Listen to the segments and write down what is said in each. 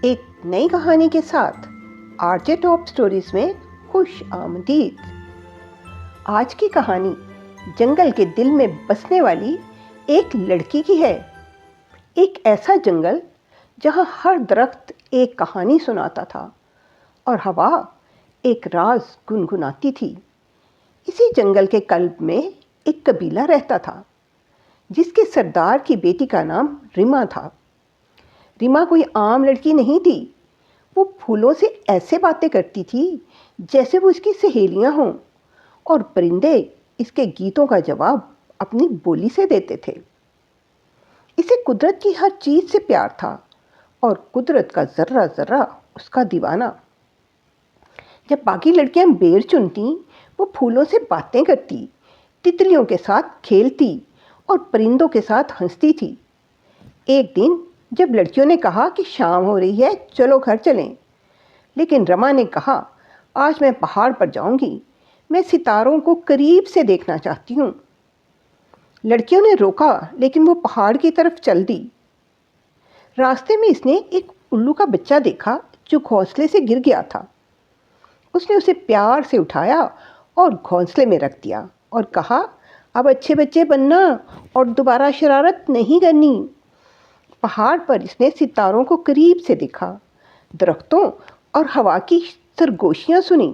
एक नई कहानी के साथ आरजे टॉप स्टोरीज में खुश आमदीद। आज की कहानी जंगल के दिल में बसने वाली एक लड़की की है। एक ऐसा जंगल जहां हर दरख्त एक कहानी सुनाता था और हवा एक राज गुनगुनाती थी। इसी जंगल के कल्ब में एक कबीला रहता था जिसके सरदार की बेटी का नाम रिमा था। रिमा कोई आम लड़की नहीं थी। वो फूलों से ऐसे बातें करती थी जैसे वो इसकी सहेलियां हों, और परिंदे इसके गीतों का जवाब अपनी बोली से देते थे। इसे कुदरत की हर चीज़ से प्यार था और कुदरत का ज़र्रा ज़र्रा उसका दीवाना। जब बाकी लड़कियां बेर चुनती, वो फूलों से बातें करती, तितलियों के साथ खेलती और परिंदों के साथ हंसती थी। एक दिन जब लड़कियों ने कहा कि शाम हो रही है, चलो घर चलें, लेकिन रमा ने कहा, आज मैं पहाड़ पर जाऊंगी, मैं सितारों को करीब से देखना चाहती हूँ। लड़कियों ने रोका, लेकिन वो पहाड़ की तरफ चल दी। रास्ते में इसने एक उल्लू का बच्चा देखा जो घोंसले से गिर गया था। उसने उसे प्यार से उठाया और घोंसले में रख दिया और कहा, अब अच्छे बच्चे बनना और दोबारा शरारत नहीं करनी। पहाड़ पर इसने सितारों को करीब से देखा, दरख्तों और हवा की सरगोशियां सुनी।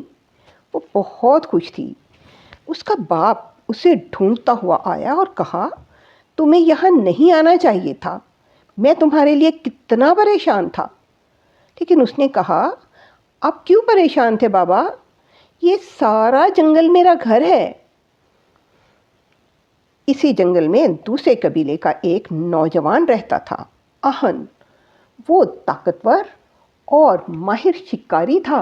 वो बहुत खुश थी। उसका बाप उसे ढूंढता हुआ आया और कहा, तुम्हें यहाँ नहीं आना चाहिए था, मैं तुम्हारे लिए कितना परेशान था। लेकिन उसने कहा, आप क्यों परेशान थे बाबा, ये सारा जंगल मेरा घर है। इसी जंगल में दूसरे कबीले का एक नौजवान रहता था, आहन। वो ताकतवर और माहिर शिकारी था।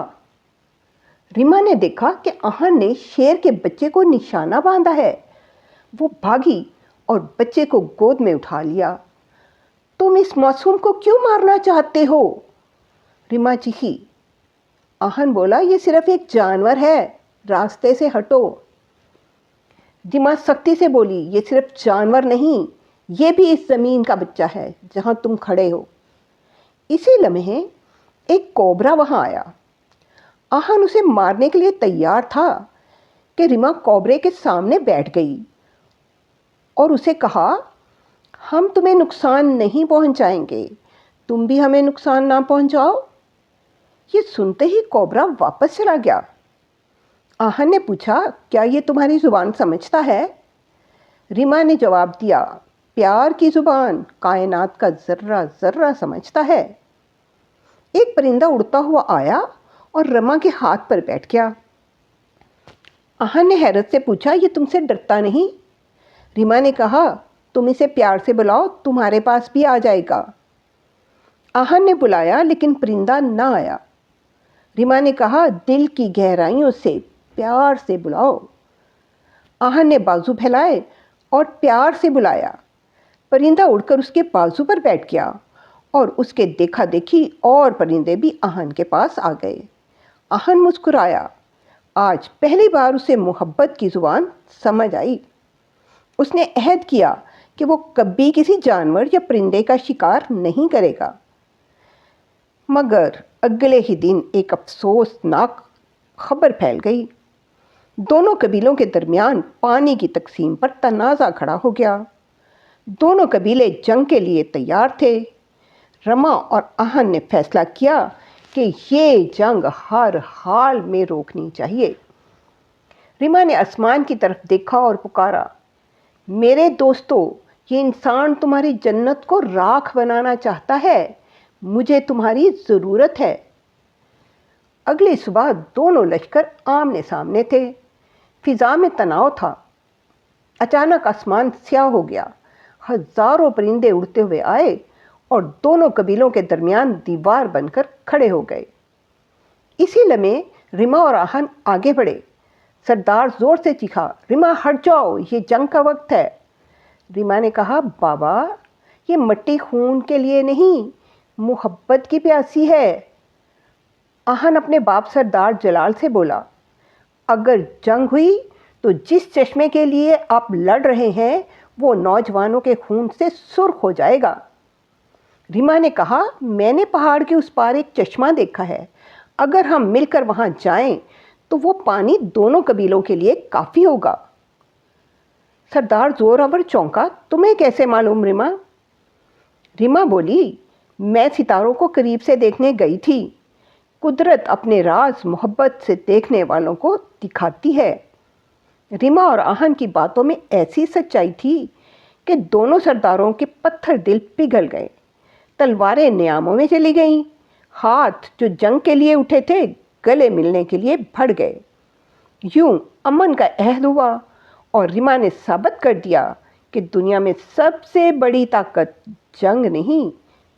रिमा ने देखा कि आहन ने शेर के बच्चे को निशाना बांधा है। वो भागी और बच्चे को गोद में उठा लिया। तुम इस मासूम को क्यों मारना चाहते हो? रिमा चीखी। आहन बोला, ये सिर्फ एक जानवर है, रास्ते से हटो। रिमा सख्ती से बोली, ये सिर्फ जानवर नहीं, ये भी इस ज़मीन का बच्चा है जहां तुम खड़े हो। इसी लम्हे एक कोबरा वहां आया। आहन उसे मारने के लिए तैयार था कि रिमा कोबरे के सामने बैठ गई और उसे कहा, हम तुम्हें नुकसान नहीं पहुंचाएंगे, तुम भी हमें नुकसान ना पहुंचाओ। ये सुनते ही कोबरा वापस चला गया। आहन ने पूछा, क्या ये तुम्हारी जुबान समझता है? रिमा ने जवाब दिया, प्यार की जुबान कायनात का जर्रा जर्रा समझता है। एक परिंदा उड़ता हुआ आया और रमा के हाथ पर बैठ गया। आहन ने हैरत से पूछा, ये तुमसे डरता नहीं? रिमा ने कहा, तुम इसे प्यार से बुलाओ, तुम्हारे पास भी आ जाएगा। आहन ने बुलाया, लेकिन परिंदा ना आया। रिमा ने कहा, दिल की गहराइयों से प्यार से बुलाओ। आहन ने बाजू फैलाए और प्यार से बुलाया। परिंदा उड़कर उसके बाजू पर बैठ गया और उसके देखा देखी और परिंदे भी आहन के पास आ गए। आहन मुस्कुराया। आज पहली बार उसे मोहब्बत की जुबान समझ आई। उसने अहद किया कि वो कभी किसी जानवर या परिंदे का शिकार नहीं करेगा। मगर अगले ही दिन एक अफसोसनाक खबर फैल गई। दोनों कबीलों के दरमियान पानी की तकसीम पर तनाज़ा खड़ा हो गया। दोनों कबीले जंग के लिए तैयार थे। रमा और आहन ने फैसला किया कि ये जंग हर हाल में रोकनी चाहिए। रिमा ने आसमान की तरफ देखा और पुकारा, मेरे दोस्तों, ये इंसान तुम्हारी जन्नत को राख बनाना चाहता है, मुझे तुम्हारी ज़रूरत है। अगली सुबह दोनों लश्कर आमने सामने थे। फिजा में तनाव था। अचानक आसमान स्याह हो गया। हजारों परिंदे उड़ते हुए आए और दोनों कबीलों के दरमियान दीवार बनकर खड़े हो गए। इसी लम्हे रिमा और आहन आगे बढ़े। सरदार जोर से चीखा, रिमा हट जाओ, ये जंग का वक्त है। रिमा ने कहा, बाबा, ये मट्टी खून के लिए नहीं, मोहब्बत की प्यासी है। आहन अपने बाप सरदार जलाल से बोला, अगर जंग हुई तो जिस चश्मे के लिए आप लड़ रहे हैं वो नौजवानों के खून से सुर्ख हो जाएगा। रीमा ने कहा, मैंने पहाड़ के उस पार एक चश्मा देखा है। अगर हम मिलकर वहां जाएं तो वो पानी दोनों कबीलों के लिए काफ़ी होगा। सरदार जोरावर चौंका, तुम्हें कैसे मालूम रीमा? रीमा बोली, मैं सितारों को करीब से देखने गई थी। कुदरत अपने राज मोहब्बत से देखने वालों को दिखाती है। रीमा और आहन की बातों में ऐसी सच्चाई थी कि दोनों सरदारों के पत्थर दिल पिघल गए। तलवारें नियामों में चली गईं। हाथ जो जंग के लिए उठे थे गले मिलने के लिए बढ़ गए। यूं अमन का अहद हुआ और रीमा ने साबित कर दिया कि दुनिया में सबसे बड़ी ताकत जंग नहीं,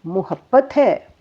मोहब्बत है।